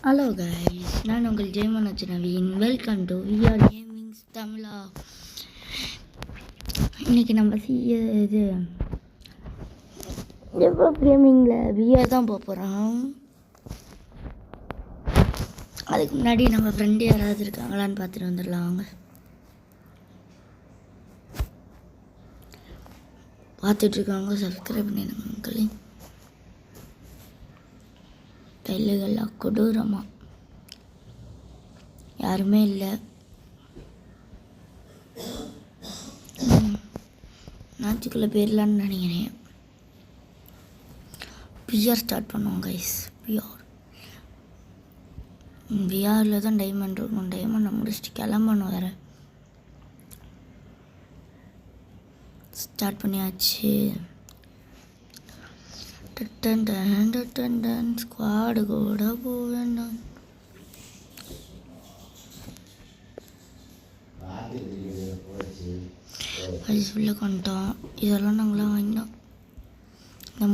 Hello guys, நான் உங்கள் Jayamanoj Naveen. Welcome to VR gamings Tamizha. இன்றைக்கி நம்ம இது கேமிங்கில் விஆர் தான் போக போகிறோம். அதுக்கு முன்னாடி நம்ம ஃப்ரெண்டு யாராவது இருக்காங்களான்னு பார்த்துட்டு வந்துடலாம். அவங்க பார்த்துட்ருக்காங்க, சப்ஸ்கிரைப் பண்ணிடுங்க மக்களே. கையிலெல்லாம் கொடூரமாக யாருமே இல்லை. நாச்சுக்குள்ளே போயிடலான்னு நினைக்கிறேன். பிஆர் ஸ்டார்ட் பண்ணுவோம் கைஸ். பிஆரில் தான் டைமண்ட் இருக்கும். டைமண்டை முடிச்சுட்டு கிளம்பணும் வேறு. ஸ்டார்ட் பண்ணியாச்சு. ஸ்குவாடு கூட போவேன். ஐஸ் உள்ள கொண்டோம். இதெல்லாம் நாங்களாம் வாங்கினோம். இந்த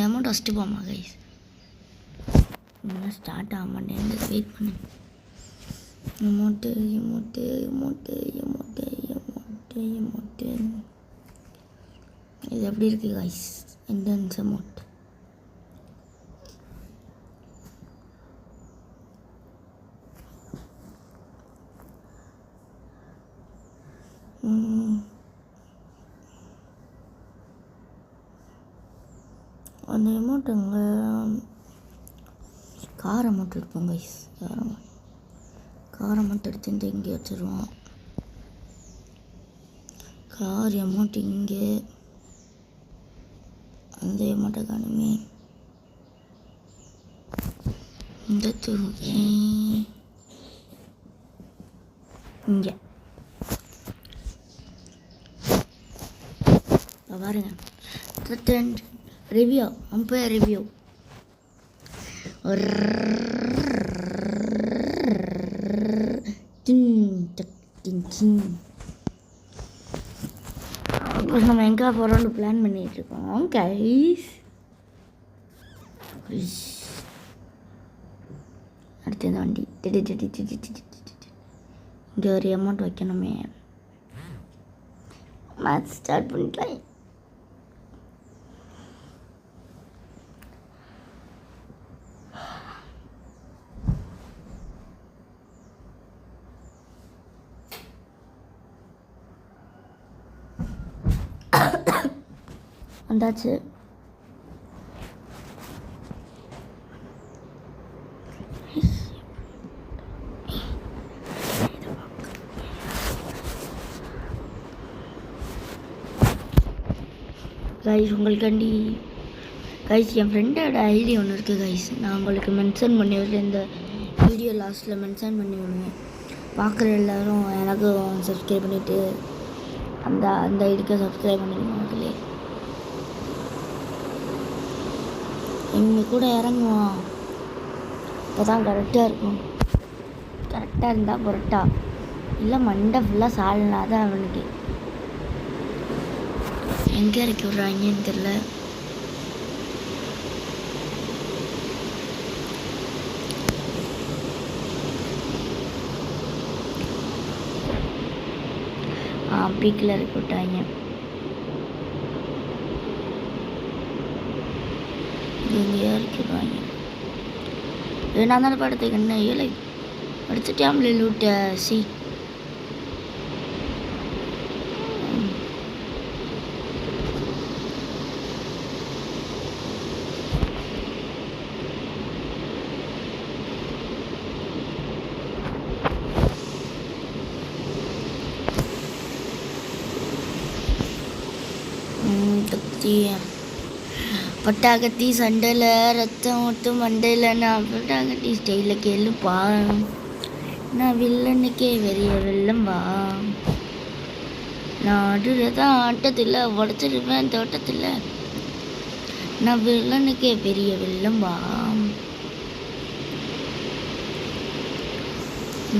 அமௌண்ட் ஃபஸ்ட்டு போமா கைஸ். இன்னும் ஸ்டார்ட் ஆக மாட்டேன். வெயிட் பண்ணு. அமௌண்ட்டு இது எப்படி இருக்குது கைஸ்? என்ட்ரன்ஸ் அமௌண்ட் அந்த அமௌண்ட் அங்கே கார் அமௌண்ட் எடுப்போம் கைஸ். கார் அமௌண்ட் எடுத்துட்டு இங்கே வச்சுருவோம். கார் அமௌண்ட் இங்கே. அந்த அமௌண்ட்டை காணுமே. இந்த தூக்கி இங்கே பாருங்க. Review umpire review. நம்ம எங்கே போகிறோம்னு பிளான் பண்ணிகிட்ருக்கோம் கைஸ். அடுத்து இந்த வண்டி இங்கே ஒரு அமௌண்ட் வைக்கணுமே. மேட்ச் ஸ்டார்ட் பண்ணிக்கலாம். வந்தாச்சு. கைஸ் உங்களுக்காண்டி கைஸ் என் ஃப்ரெண்டோட ஐடி ஒன்று இருக்குது கைஸ். நான் உங்களுக்கு மென்ஷன் பண்ணி விடுறேன். இந்த வீடியோ லாஸ்ட்டில் மென்ஷன் பண்ணி விடுவேன். பார்க்குற எல்லோரும் எனக்கும் சப்ஸ்கிரைப் பண்ணிவிட்டு அந்த ஐடிக்கு சப்ஸ்கிரைப் பண்ணிடுங்க மக்களே. இவங்க கூட இறங்குவோம். இப்போ தான் கரெக்டாக இருக்கும். கரெக்டாக இருந்தால் பொருட்டா இல்லை மண்டை ஃபுல்லாக சால்னா தான் அவனுக்கு. எங்கே இறக்கி விட்றாங்கன்னு தெரில. பீக்கில் இறக்கி விட்டாங்க. எங்கேயோ இறக்கிடுவாங்க. நான் தானே படத்துக்கு என்ன ஏழை படிச்சுட்டாமலே லூட்ட சி. பட்டாக்கத்தி சண்டையில் ரத்தம் ஒட்டும் மண்டையில். நான் பட்டாக்கத்தி ஸ்டைலில் கேளுப்பா. நான் வில்லனுக்கே வெறிய வெள்ளம் வா. நான் ஆடுறதான் ஆட்டத்தில் உடச்சிருவேன் தோட்டத்தில். நான் வில்லனுக்கே பெரிய வெள்ளம் வா.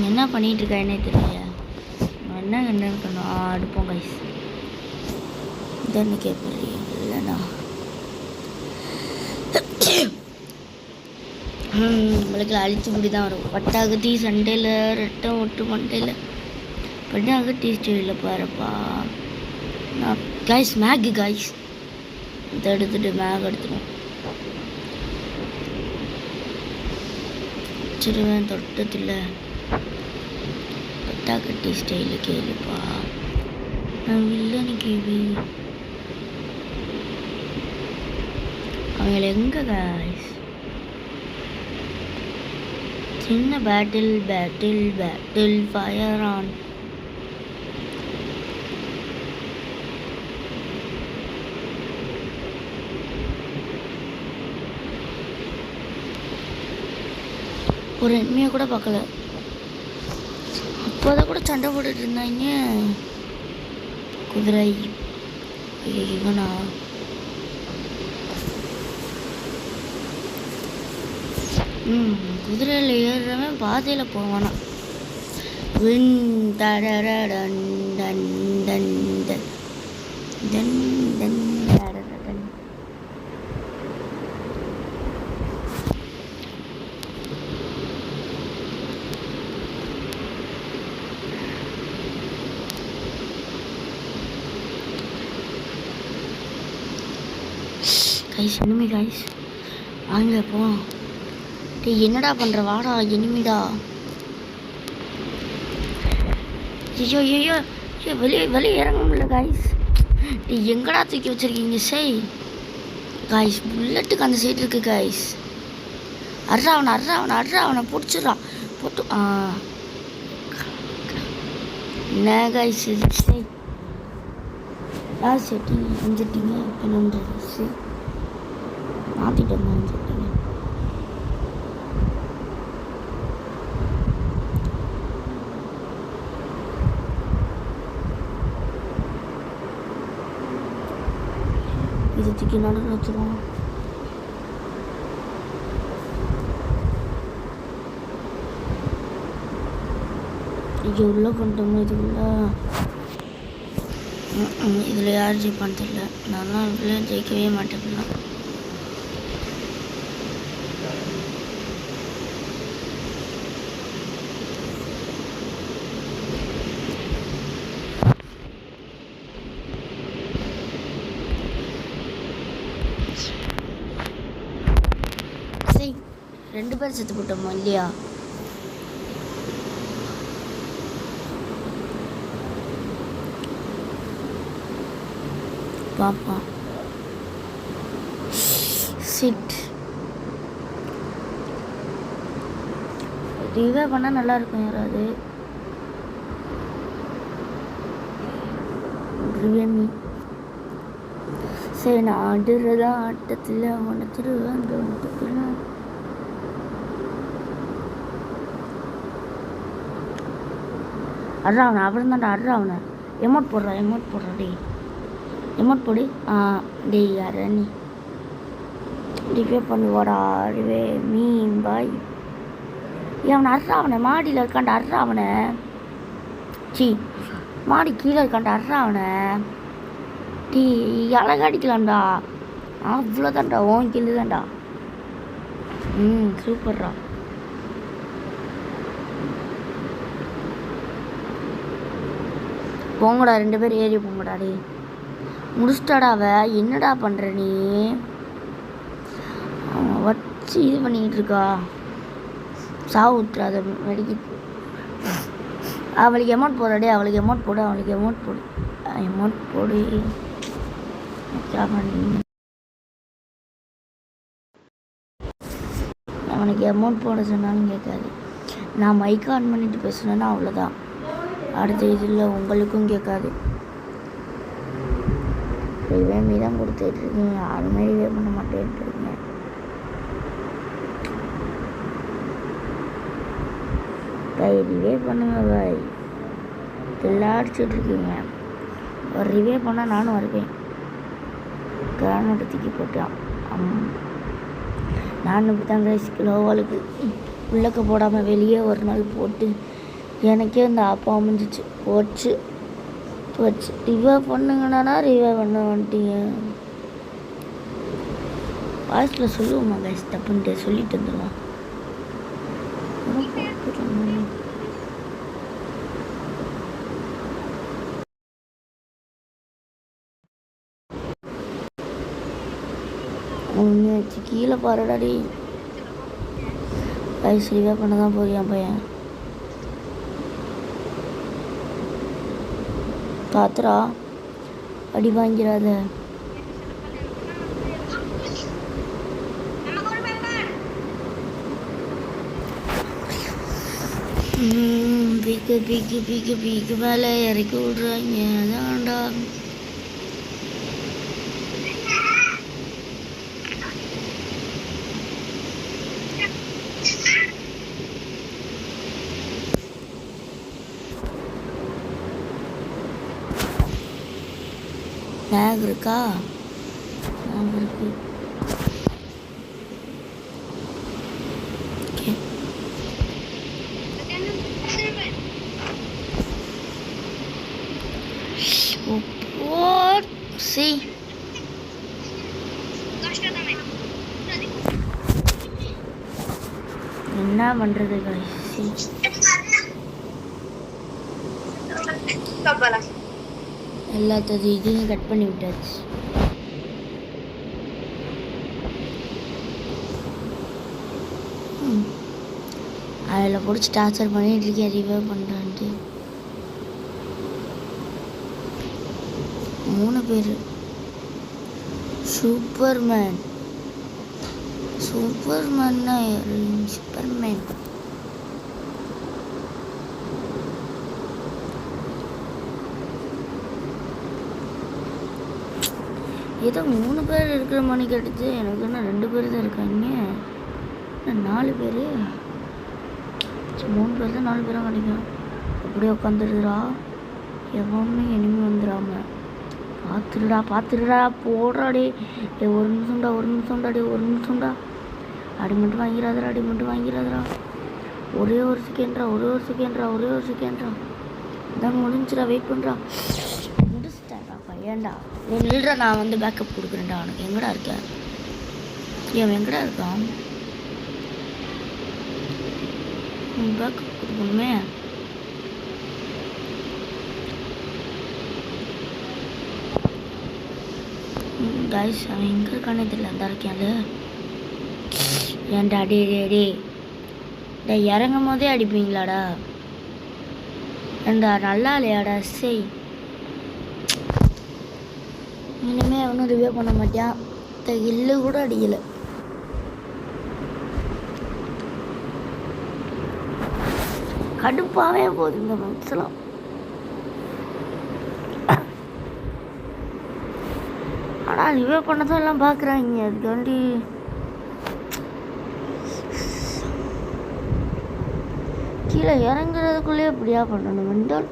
என்ன பண்ணிகிட்ருக்கேன்னே தெரியல. என்ன பண்ணோம் அடுப்போம் கைஸ். வில்லனுக்கே பெரிய வெள்ளனா நம்மளுக்கு அழிச்சு முடி தான் வரும். பட்டாகத்தி சண்டையில் ரெட்டம் ஒட்டு மண்டையில் பட்டாகத்தி ஸ்டைலில் பாருப்பா. நான் கைஸ் மேகு கைஸ் இதை எடுத்துகிட்டு மேக் எடுத்துடும் வச்சிருவேன் தொட்டத்தில். பட்டாகட்டி ஸ்டைலு கேளுப்பா. நான் வில்லனு கேள்வி அவங்கள எங்கே கைஸ் சின்ன battle battle battle fire on. ஒரு எண்மையை கூட பார்க்கல. அப்போதை கூட சண்டை போட்டுட்டு இருந்தாங்க. குதிரை இவனா குதிரையில் ஏறுறவன் பாதையில் போவானா. வின் தடரடன் டன் டன் டன் டன் டன் தடரடன். கைஸ் இனிமே கைஸ் வாங்க போவோம். என்னடா பண்ணுற வாடா இனிமிடா. ஐயோ ஐயோ வெளியே வெளியே இறங்க முடியல கைஸ். எங்கடா தூக்கி வச்சுருக்கீங்க சை கைஸ். புல்லட்டுக்கு அந்த சைடு இருக்குது கைஸ். அட்றாவனை பிடிச்சிட்றான் போட்டு. என்ன கைஸ் இது சை யார் செட்டி செஞ்சிட்டீங்க என்னன்றது சரி மாற்றிட்டு வந்தேன் செட்டிங்க. இதை தூக்கி நடுவில் வச்சுருவோம். இங்கே உள்ளே கொண்டோம். இதில் யார் ஜெயிப்பான்னு தெரியல. நான்லாம் இதில் ஜெயிக்கவே மாட்டேன். சரி 2 பேர் செத்து போட்டோமா இல்லையா? பாப்பா சிட் ரிவே பண்ணால் நல்லாயிருக்கும். யாராவது ரிவேமி சரி நான் ஆடுறதா ஆட்டத்தில் அவனை திருவேன். அட்றாவனை அப்புறம் தான்டா அட்றாவனை எமௌண்ட் போடுறா டே எமௌண்ட் போடு. டேய் யார் நீ ரிவே பண்ணுவாடா ரிவே மீன் பாய். அவனை அட்றாவனை மாடியில் இருக்காண்டா அட்றாவனை. சி மாடி கீழே இருக்காண்டா அட்றாவனை. டீ அழகாடிக்கலாம்டா அவ்வளோதான்டா ஓன் கில்லு தான்டா. சூப்பர்ரா. போங்கடா 2 பேர் ஏறி போங்கடா. டே முடிச்சிட்டாடாவ என்னடா பண்ணுற நீ? வச்சு இது பண்ணிக்கிட்டு இருக்கா. சாவு விட்டுறாத வெடிக்க. அவளுக்கு எமௌண்ட் போடுறாடே. அவளுக்கு எமௌண்ட் போடு. அவனுக்கு எமௌண்ட் போட சொன்னாலும் கேட்காது. நான் மைக் ஆன் பண்ணிட்டு பேசுனேன்னா அவ்வளோதான். அடுத்த இதில் உங்களுக்கும் கேட்காது. ரிவே மீதான் கொடுத்துட்ருக்கீங்க. யாருமே ரிவே பண்ண மாட்டேன்ட்டுருக்கீங்க. ரிவே பண்ணுங்க பாய். எல்லாம் அடிச்சுட்ருக்கீங்க. ஒரு ரிவே பண்ணால் நானும் வருவேன். கிரானோட்டை தூக்கி போட்டான். நானும் இப்படி தான் கைஸ் கிலோவாளுக்கு உள்ளக்க போடாமல் வெளியே ஒரு நாள் போட்டு எனக்கே அந்த அப்பா அமைஞ்சிச்சு போச்சு. ரிவே பண்ணுங்கண்ணா ரிவே பண்ண வந்துட்டீங்க. வாய்ஸில் சொல்லுவோம்மா கைஸ் தப்புன்ட்டு சொல்லிட்டு வந்துடுவோம். ஒன்று வச்சு கீழே பாருடாடி. கைஸ் ரிவே பண்ண தான் போறியான் பையன். காத்துரா அடி வாங்கிறாத. பீக்கு பீக்கு பீக்கு பீக்கு மேலே இறக்கி விட்றாங்க. அதான்டா லேக் இருக்கா? லேக் இருக்கு. சி என்ன பண்றது எல்லாத்தது இதையும் கட் பண்ணி விட்டாச்சு. அதில் பிடிச்சி டார்ச்சர் பண்ணிட்டு இருக்கேன் ரிவைவ் பண்ணுறான்ட்டு. 3 பேர். சூப்பர்மேன் சூப்பர்மேன்னா சூப்பர்மேன். ஏதோ 3 பேர் இருக்கிற மணி கட்டுச்சு. எனக்கு என்ன 2 பேர் தான் இருக்காங்க. 4 பேர். 3 பேர் தான் 4 பேராக கிடைக்கும். அப்படியே உட்காந்துடுறா. எவனுமே இனிமே வந்துடாம பார்த்துடுடா போடுறாடி. ஒரு நிமிஷம்டா. அடி மட்டும் வாங்கிறாதரா. ஒரே ஒரு செகண்ட்ரா. இதான் முடிஞ்சிடா. வெயிட் பண்ணுறா. முடிச்சிட்டேன்டா பையன்டா. நீ நில்றா, நான் வந்து பேக்கப் கொடுக்குறேன்டா. அவனுக்கு எங்கடா இருக்கேன்? அவன் எங்கடா இருக்கான்? பேக்கப் கொடுக்கணுமே. கைஸ் அவன் எங்கே இருக்கானே தெரியல. அந்த இருக்கேன்ல. ஏன்டா டே இறங்கும் போதே அடிப்பீங்களாடா? ஏண்டா நல்லா இல்லையாடா? சரி இனிமே அவனும் ரிவ்யூ பண்ண மாட்டான். இல்லு கூட அடிக்கலை. கடுப்பாகவே போகுது இந்த மனசுலாம். ஆனால் ரிவ்யூ பண்ணதான் எல்லாம் பார்க்குறாங்க. அதுக்கு வேண்டி கீழே இறங்குறதுக்குள்ளே எப்படியா பண்ணணும்? மெண்டல்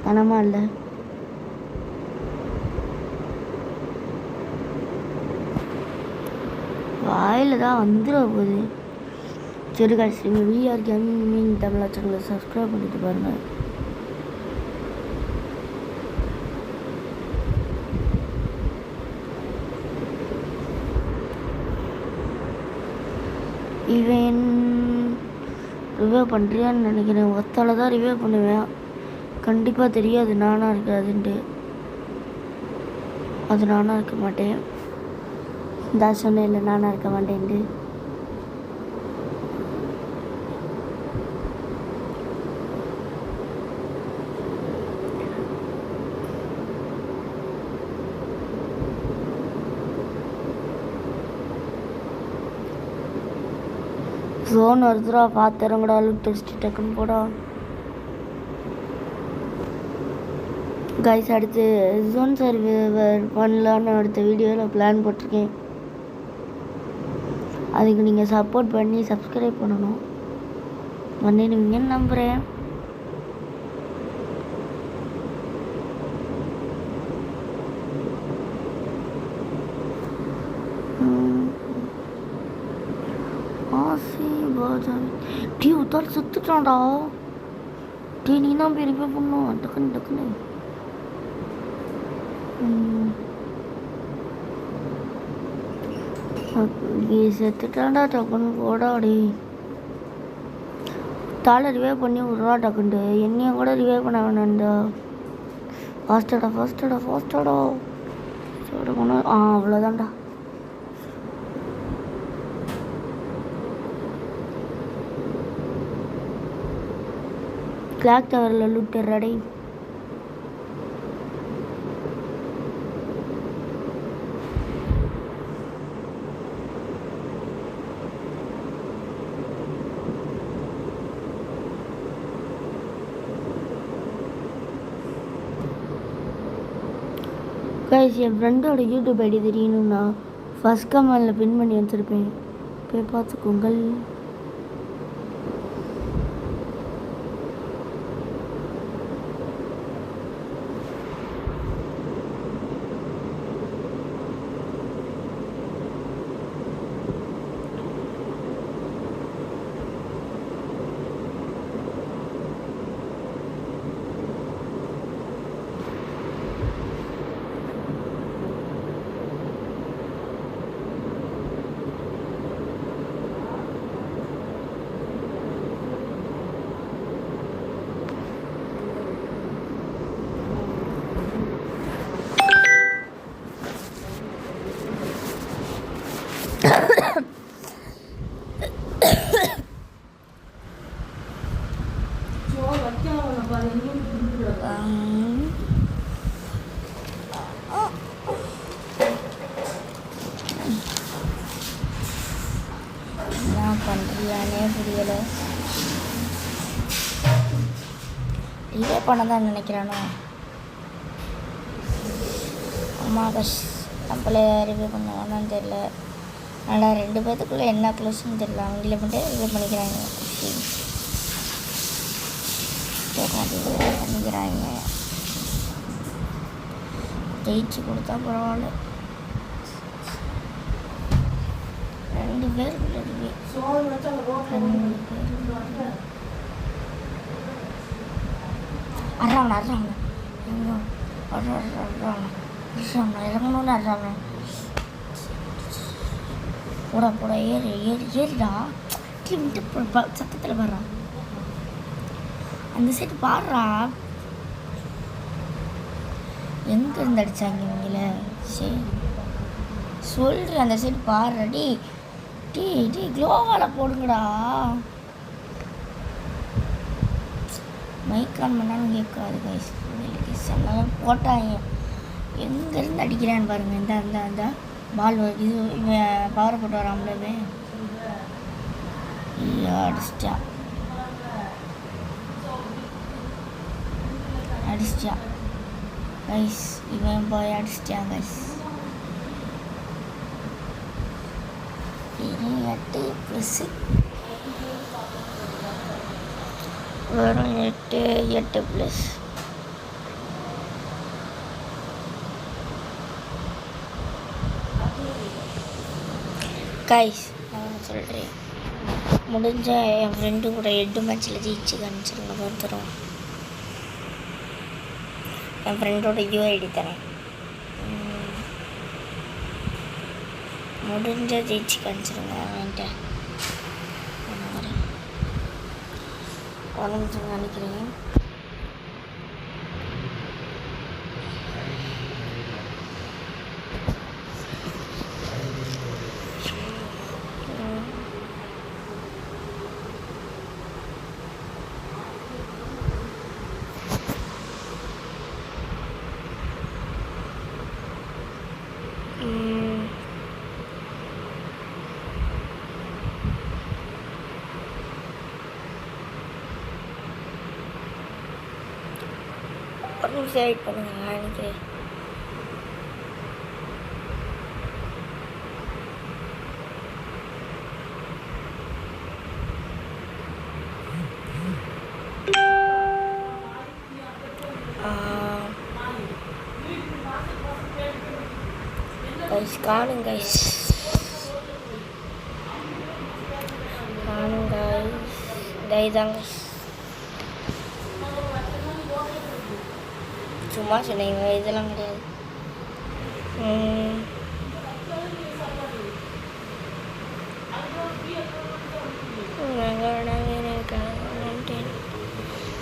தனமா இல்லை. வாயில் தான் வந்துட போகுது. சரி guys, நீங்கள் விஆர் கேமிங் தமிழ் சேனலை சப்ஸ்கிரைப் பண்ணிட்டு பாருங்கள். இவன் ரிவ்யூ பண்ணுறியான்னு நினைக்கிறேன். ஒத்தால தான் ரிவ்யூ பண்ணுவேன். கண்டிப்பாக தெரியாது நானாக இருக்காதுன்ட்டு. அது நானாக இருக்க மாட்டேன். தான் சொன்னேன் இல்லை நானாக இருக்க மாட்டேன்ட்டு. ஜோன் வருதுடா, பார்த்துறங்கடா. டெஸ்ட்டு டக்குன்னு போடா கைஸ். அடுத்து ஜோன் சர்வர் பண்ணலான்னு அடுத்த வீடியோவில் பிளான் போட்டிருக்கேன். அதுக்கு நீங்கள் சப்போர்ட் பண்ணி சப்ஸ்கிரைப் பண்ணணும். பண்ணிடுவீங்கன்னு நம்புகிறேன். டீ உத்தால் சுத்துட்டான்டா. டீ நீ தான் போய் ரிப்பேர் பண்ணும். டக்குன்னு செத்துட்டான்டா. டக்குன்னு போடாடி. தாளை ரிவைவ் பண்ணி விட்றா டக்குண்டு. என்னையும் கூட ரிவைவ் பண்ண வேணாண்டா. ஃபாஸ்டடா. அவ்வளோதான்டா. கிளாக் டவரில் லூட்டுறடை. கைஸ், என் ஃப்ரெண்டோட யூடியூப் ஐடி தெரியணும்னா ஃபஸ்ட் கமெண்டில் பின் பண்ணி வச்சுருப்பேன், போய் பார்த்துக்கோங்கள். என்ன பண்ணுறியானே புரியலை. இதே பணம் தான் நினைக்கிறானோ. அம்மா கஷ் நம்மளே ரிவ்யூ பண்ணுவாங்கன்னு தெரியல. ஆனால் 2 பேர்த்துக்குள்ளே என்ன க்ளோஸ்ன்னு தெரியல. அவங்கள மட்டும் ரிவ்யூ பண்ணிக்கிறாங்க. பண்ணிக்கிறாங்க. ஜெயிச்சு கொடுத்தா பரவாயில்ல. 2 பேருக்குள்ள ரிவ்யூ. 2 பேர் இறங்கணும்னு அறாங்க. போட ஏறிடா. சத்தத்தில் பாடுறான். அந்த சைடு பாடுறா. எங்கே இருந்து அடித்தாங்க இவங்கள? சரி சொல்கிறேன், அந்த சைடு பாடுறா. டீ க்ளோவால் போடுங்கடா. மைக் ஆன் பண்ணாலும் கேட்காது கைஸ். செம்மையாக போட்டாங்க. எங்கேருந்து அடிக்கிறான்னு பாருங்கள். இந்த பால் இது இவன் பவர் போட்டு வராமலவே அடிச்சிட்டான் கைஸ். இவன் போய் அடிச்சிட்டான் கைஸ். 8+, வெறும் 8+. கைஸ், நான் சொல்கிறேன், முடிஞ்ச என் ஃப்ரெண்டு கூட 8 மேட்ச்சில் ஜெயிச்சு காமிச்சிருங்க பார்த்துரும். என் ஃப்ரெண்டோட யூஐடி தரேன். முடிஞ்ச ஜெயிச்சு காமிச்சிருங்க. அவன்கிட்ட நினைக்கிறேன். வெயிட் பண்ணுங்க, நினைக்கிறேன். காணும் கைஸ். தைதாங்க சும்மா சொன்னீங்க, இதெல்லாம் கிடையாது.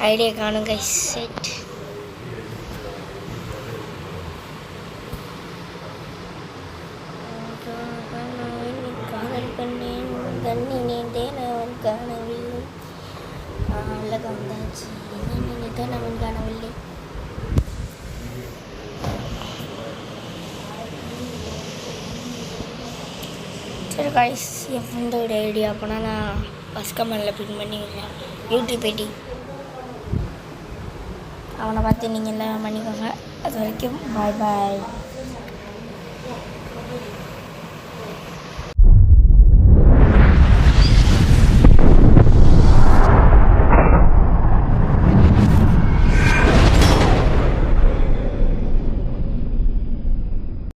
ஐடியா காணும் கைஸ். செட் காதல் பண்ணேன் கண்ணினேன் தேனவன் காணவில்லை. உள்ளக வந்தாச்சு. என்ன நம்ம காணவில்லை. சரி கைஸ், என் ஃப்ரெண்டோட ஐடியா போனால் நான் ஃபஸ்ட் கமெண்டில் பின் பண்ணி விடுறேன். யூடியூப் ஐடி அவனை பார்த்து நீங்கள் எல்லாம் பண்ணிக்கோங்க. அது வரைக்கும் பாய் பாய்.